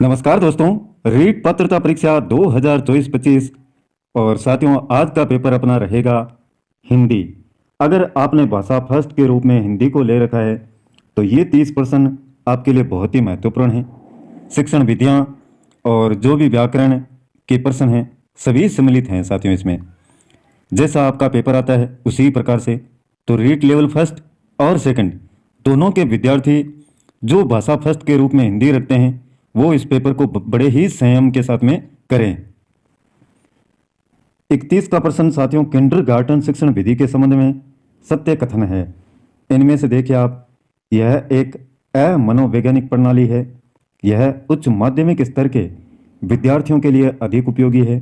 नमस्कार दोस्तों। रीट पात्रता परीक्षा 2024-25 और साथियों, आज का पेपर अपना रहेगा हिंदी। अगर आपने भाषा फर्स्ट के रूप में हिंदी को ले रखा है तो ये 30% आपके लिए बहुत ही महत्वपूर्ण है। शिक्षण विधियाँ और जो भी व्याकरण के प्रश्न हैं सभी सम्मिलित हैं साथियों इसमें। जैसा आपका पेपर आता है उसी प्रकार से तो रीट लेवल फर्स्ट और सेकंड दोनों के विद्यार्थी जो भाषा फर्स्ट के रूप में हिंदी रखते हैं वो इस पेपर को बड़े ही संयम के साथ में करें। 31 का प्रश्न साथियों किंडरगार्टन शिक्षण विधि के संबंध में सत्य कथन है। इनमें से देखिए आप, यह एक अमनोवैज्ञानिक प्रणाली है। यह उच्च माध्यमिक स्तर के विद्यार्थियों के लिए अधिक उपयोगी है।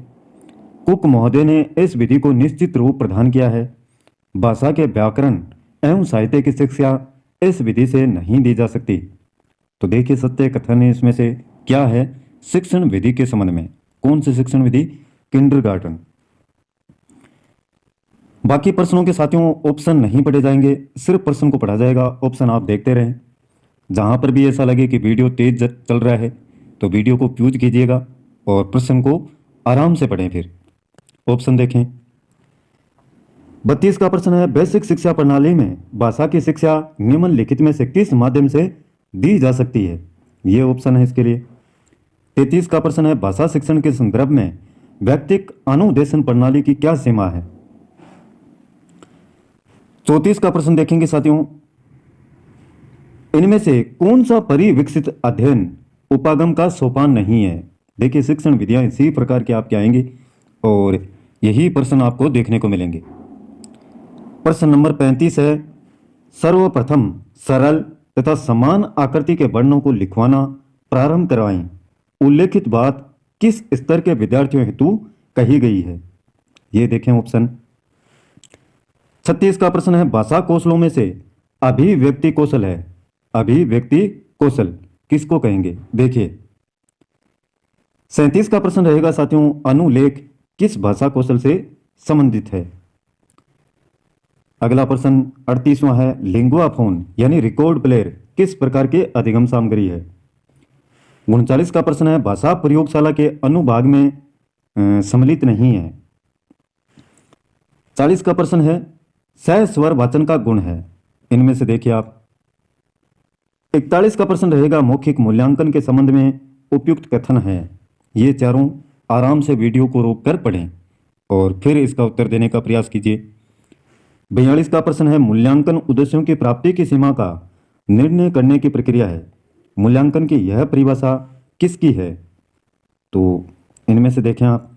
कुक महोदय ने इस विधि को निश्चित रूप प्रदान किया है। भाषा के व्याकरण एवं साहित्य की शिक्षा इस विधि से नहीं दी जा सकती। तो देखिए सत्य कथन इसमें से क्या है शिक्षण विधि के संबंध में। कौन सी शिक्षण विधि? किंडरगार्टन। बाकी प्रश्नों के साथियों ऑप्शन नहीं पढ़े जाएंगे, सिर्फ प्रश्न को पढ़ा जाएगा। ऑप्शन आप देखते रहें। जहां पर भी ऐसा लगे कि वीडियो तेज चल रहा है तो वीडियो को प्यूज कीजिएगा और प्रश्न को आराम से पढ़ें। फिर ऑप्शन देखें। 32 का प्रश्न है बेसिक शिक्षा प्रणाली में भाषा की शिक्षा निम्नलिखित में से किस माध्यम से दी जा सकती है? ये ऑप्शन है इसके लिए। 33 का प्रश्न है भाषा शिक्षण के संदर्भ में व्यक्तिक अनुदेशन प्रणाली की क्या सीमा है? 34 का प्रश्न देखेंगे साथियों, इनमें से कौन सा परिविकसित अध्ययन उपागम का सोपान नहीं है? देखिए शिक्षण विधियां इसी प्रकार के आपके आएंगे और यही प्रश्न आपको देखने को मिलेंगे। प्रश्न नंबर 35 है सर्वप्रथम सरल तथा समान आकृति के वर्णों को लिखवाना प्रारंभ करवाएं। उल्लेखित बात किस स्तर के विद्यार्थियों हेतु कही गई है? ये देखें ऑप्शन। 36 का प्रश्न है भाषा कौशलों में से अभिव्यक्ति कौशल है। अभिव्यक्ति कौशल किसको कहेंगे? देखिए 37 का प्रश्न रहेगा साथियों अनुलेख किस भाषा कौशल से संबंधित है? अगला प्रश्न 38वां है लिंगुआफोन यानी रिकॉर्ड प्लेयर किस प्रकार के अधिगम सामग्री है? 39 का प्रश्न है भाषा प्रयोगशाला के अनुभाग में सम्मिलित नहीं है। 40 का प्रश्न है सहस्वर वाचन का गुण है। इनमें से देखिए आप। 41 का प्रश्न रहेगा मौखिक मूल्यांकन के संबंध में उपयुक्त कथन है। ये चारों आराम से वीडियो को रोककर पढ़ें और फिर इसका उत्तर देने का प्रयास कीजिए। 42 का प्रश्न है मूल्यांकन उद्देश्यों की प्राप्ति की सीमा का निर्णय करने की प्रक्रिया है। मूल्यांकन की यह परिभाषा किसकी है? तो इनमें से देखें आप।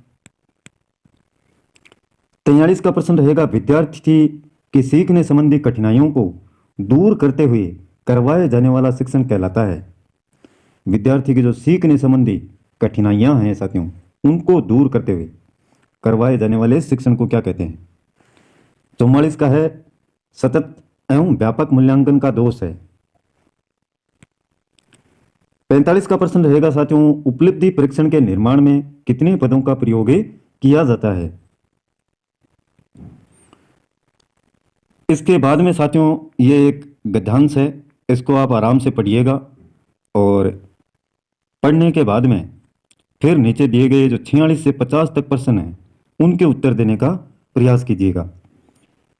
43 का प्रश्न रहेगा विद्यार्थी की सीखने संबंधी कठिनाइयों को दूर करते हुए करवाए जाने वाला शिक्षण कहलाता है। विद्यार्थी की जो सीखने संबंधी कठिनाइयां हैं साथियों उनको दूर करते हुए करवाए जाने वाले शिक्षण को क्या कहते हैं? 44 का है सतत एवं व्यापक मूल्यांकन का दोष है। 45 का प्रश्न रहेगा साथियों उपलब्धि परीक्षण के निर्माण में कितने पदों का प्रयोग किया जाता है? इसके बाद में साथियों ये एक गद्यांश है, इसको आप आराम से पढ़िएगा और पढ़ने के बाद में फिर नीचे दिए गए जो 46 से 50 तक प्रश्न हैं उनके उत्तर देने का प्रयास कीजिएगा।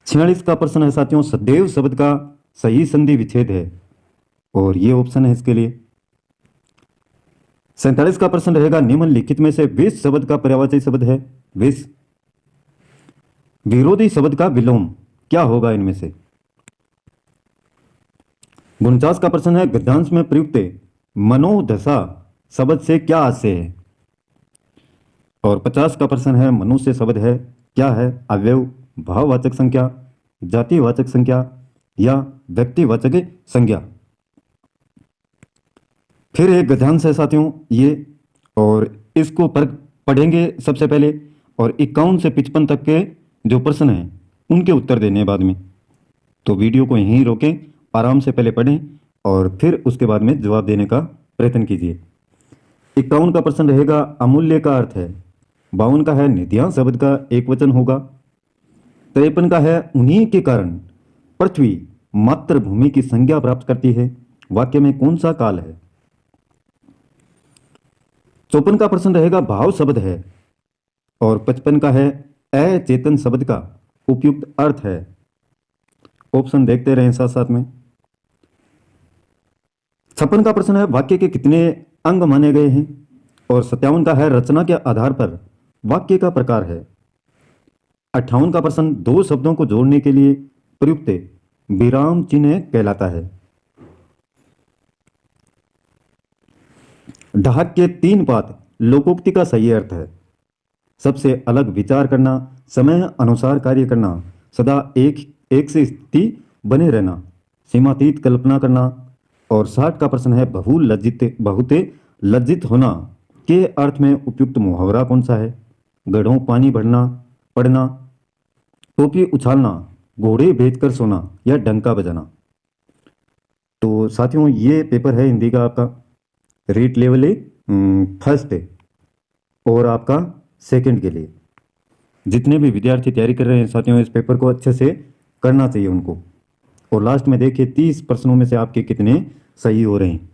46 का प्रश्न है साथियों सदैव शब्द का सही संधि विच्छेद है और ये ऑप्शन है इसके लिए। 47 का प्रश्न रहेगा निम्नलिखित में से विष शब्द का पर्यायवाची शब्द है विष। विरोधी शब्द का विलोम क्या होगा इनमें से? 49 का प्रश्न है गद्यांश में प्रयुक्त मनोदशा शब्द से क्या आशय है? और 50 का प्रश्न है मनुष्य शब्द है क्या है? अवयव, भाववाचक संख्या, जातिवाचक संख्या या व्यक्तिवाचक संज्ञा। फिर एक गद्यांश है साथियों ये और इसको पढ़ेंगे सबसे पहले और 51 से 55 तक के जो प्रश्न हैं उनके उत्तर देने बाद में। तो वीडियो को यहीं रोकें, आराम से पहले पढ़ें और फिर उसके बाद में जवाब देने का प्रयत्न कीजिए। 51 का प्रश्न रहेगा अमूल्य का अर्थ है। 52 का है निधियां शब्द का एक वचन होगा। 53 का है उन्हीं के कारण पृथ्वी मातृभूमि की संज्ञा प्राप्त करती है। वाक्य में कौन सा काल है? 54 का प्रश्न रहेगा भाव शब्द है, और 55 का है अचेतन शब्द का उपयुक्त अर्थ है। ऑप्शन देखते रहें साथ साथ में। 56 का प्रश्न है वाक्य के कितने अंग माने गए हैं, और 57 का है रचना के आधार पर वाक्य का प्रकार है। 58 का प्रश्न दो शब्दों को जोड़ने के लिए प्रयुक्त विराम चिन्ह कहलाता है। ढाक के 3 पात लोकोक्ति का सही अर्थ है। सबसे अलग विचार करना, समय अनुसार कार्य करना, सदा एक से स्थिति बने रहना, सीमातीत कल्पना करना। और 60 का प्रश्न है बहुत लज्जित होना के अर्थ में उपयुक्त मुहावरा कौन सा है। गढ़ों पानी भरना पड़ना, टोपी उछालना, घोड़े बेचकर सोना, या डंका बजाना। तो साथियों ये पेपर है हिंदी का आपका रीट लेवल फर्स्ट और आपका सेकंड के लिए। जितने भी विद्यार्थी तैयारी कर रहे हैं साथियों, इस पेपर को अच्छे से करना चाहिए उनको। और लास्ट में देखिए 30 प्रश्नों में से आपके कितने सही हो रहे हैं।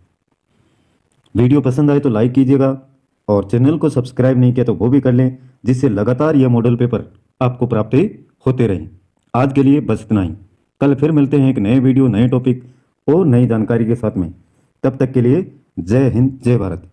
वीडियो पसंद आए तो लाइक कीजिएगा, और चैनल को सब्सक्राइब नहीं किया तो वो भी कर लें, जिससे लगातार यह मॉडल पेपर आपको प्राप्त होते रहें। आज के लिए बस इतना ही। कल फिर मिलते हैं एक नए वीडियो, नए टॉपिक और नई जानकारी के साथ में। तब तक के लिए जय हिंद, जय भारत।